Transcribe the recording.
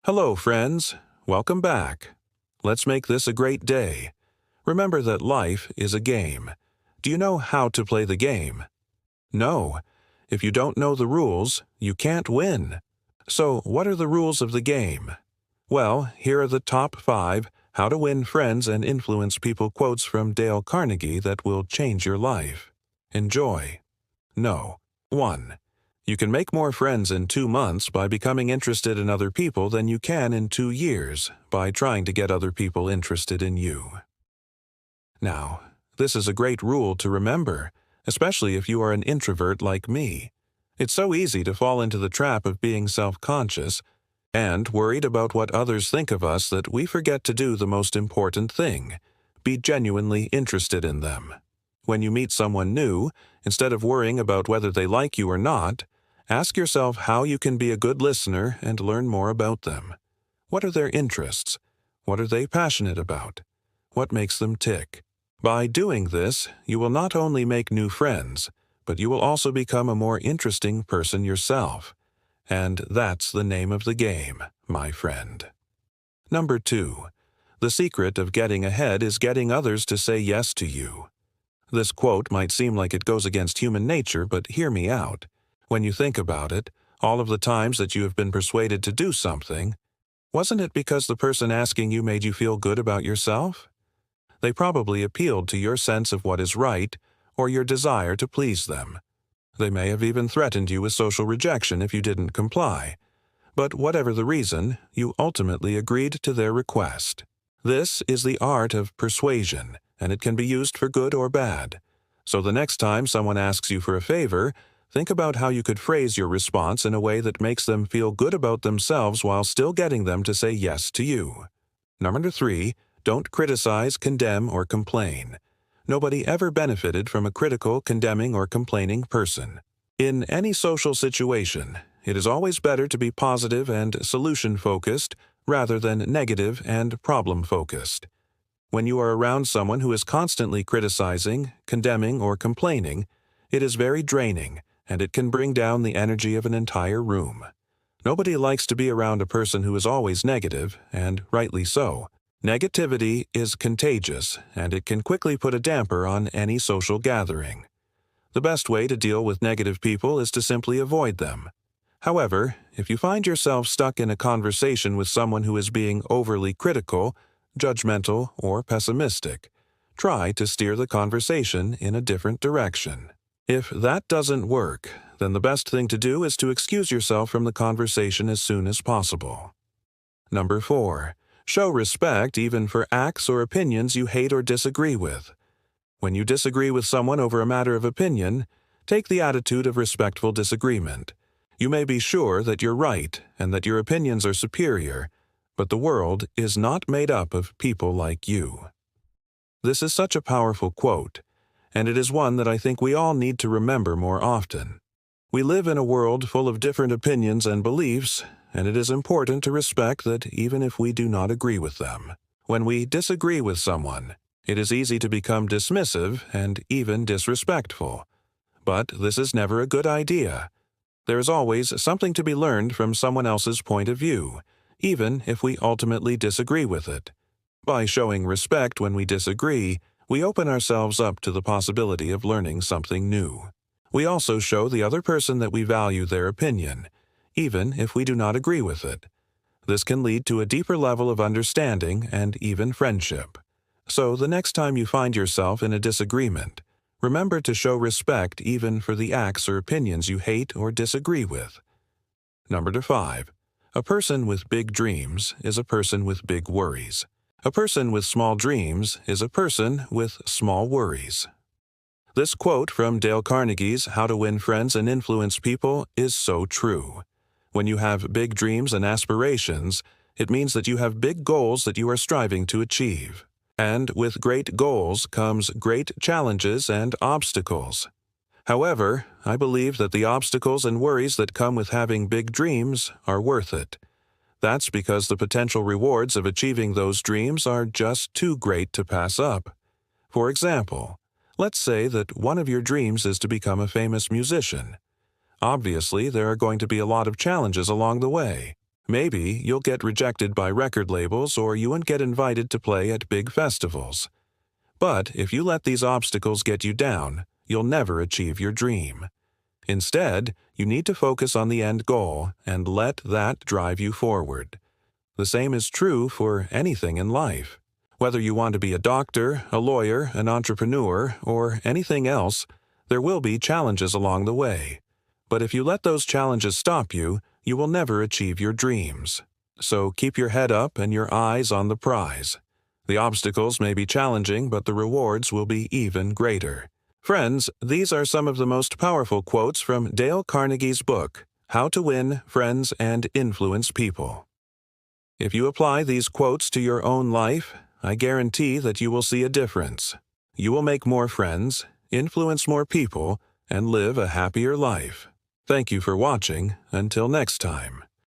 Hello, friends. Welcome back. Let's make this a great day. Remember that life is a game. Do you know how to play the game? No. If you don't know the rules, you can't win. So, what are the rules of the game? Well, here are the top 5 how to win friends and influence people quotes from Dale Carnegie that will change your life. Enjoy. No. 1. You can make more friends in 2 months by becoming interested in other people than you can in 2 years by trying to get other people interested in you. Now, this is a great rule to remember, especially if you are an introvert like me. It's so easy to fall into the trap of being self-conscious and worried about what others think of us that we forget to do the most important thing: be genuinely interested in them. When you meet someone new, instead of worrying about whether they like you or not, ask yourself how you can be a good listener and learn more about them. What are their interests? What are they passionate about? What makes them tick? By doing this, you will not only make new friends, but you will also become a more interesting person yourself. And that's the name of the game, my friend. Number 2. The secret of getting ahead is getting others to say yes to you. This quote might seem like it goes against human nature, but hear me out. When you think about it, all of the times that you have been persuaded to do something, wasn't it because the person asking you made you feel good about yourself? They probably appealed to your sense of what is right or your desire to please them. They may have even threatened you with social rejection if you didn't comply. But whatever the reason, you ultimately agreed to their request. This is the art of persuasion, and it can be used for good or bad. So the next time someone asks you for a favor, think about how you could phrase your response in a way that makes them feel good about themselves while still getting them to say yes to you. Number 3, don't criticize, condemn, or complain. Nobody ever benefited from a critical, condemning, or complaining person. In any social situation, it is always better to be positive and solution-focused rather than negative and problem-focused. When you are around someone who is constantly criticizing, condemning, or complaining, it is very draining, and it can bring down the energy of an entire room. Nobody likes to be around a person who is always negative, and rightly so. Negativity is contagious, and it can quickly put a damper on any social gathering. The best way to deal with negative people is to simply avoid them. However, if you find yourself stuck in a conversation with someone who is being overly critical, judgmental, or pessimistic, try to steer the conversation in a different direction. If that doesn't work, then the best thing to do is to excuse yourself from the conversation as soon as possible. Number 4. Show respect even for acts or opinions you hate or disagree with. When you disagree with someone over a matter of opinion, take the attitude of respectful disagreement. You may be sure that you're right and that your opinions are superior, but the world is not made up of people like you. This is such a powerful quote, and it is one that I think we all need to remember more often. We live in a world full of different opinions and beliefs, and it is important to respect that even if we do not agree with them. When we disagree with someone, it is easy to become dismissive and even disrespectful. But this is never a good idea. There is always something to be learned from someone else's point of view, even if we ultimately disagree with it. By showing respect when we disagree, we open ourselves up to the possibility of learning something new. We also show the other person that we value their opinion, even if we do not agree with it. This can lead to a deeper level of understanding and even friendship. So the next time you find yourself in a disagreement, remember to show respect even for the acts or opinions you hate or disagree with. Number 5. A person with big dreams is a person with big worries. A person with small dreams is a person with small worries. This quote from Dale Carnegie's How to Win Friends and Influence People is so true. When you have big dreams and aspirations, it means that you have big goals that you are striving to achieve. And with great goals comes great challenges and obstacles. However, I believe that the obstacles and worries that come with having big dreams are worth it. That's because the potential rewards of achieving those dreams are just too great to pass up. For example, let's say that one of your dreams is to become a famous musician. Obviously, there are going to be a lot of challenges along the way. Maybe you'll get rejected by record labels or you won't get invited to play at big festivals. But if you let these obstacles get you down, you'll never achieve your dream. Instead, you need to focus on the end goal and let that drive you forward. The same is true for anything in life. Whether you want to be a doctor, a lawyer, an entrepreneur, or anything else, there will be challenges along the way. But if you let those challenges stop you, you will never achieve your dreams. So keep your head up and your eyes on the prize. The obstacles may be challenging, but the rewards will be even greater. Friends, these are some of the most powerful quotes from Dale Carnegie's book, How to Win Friends and Influence People. If you apply these quotes to your own life, I guarantee that you will see a difference. You will make more friends, influence more people, and live a happier life. Thank you for watching. Until next time.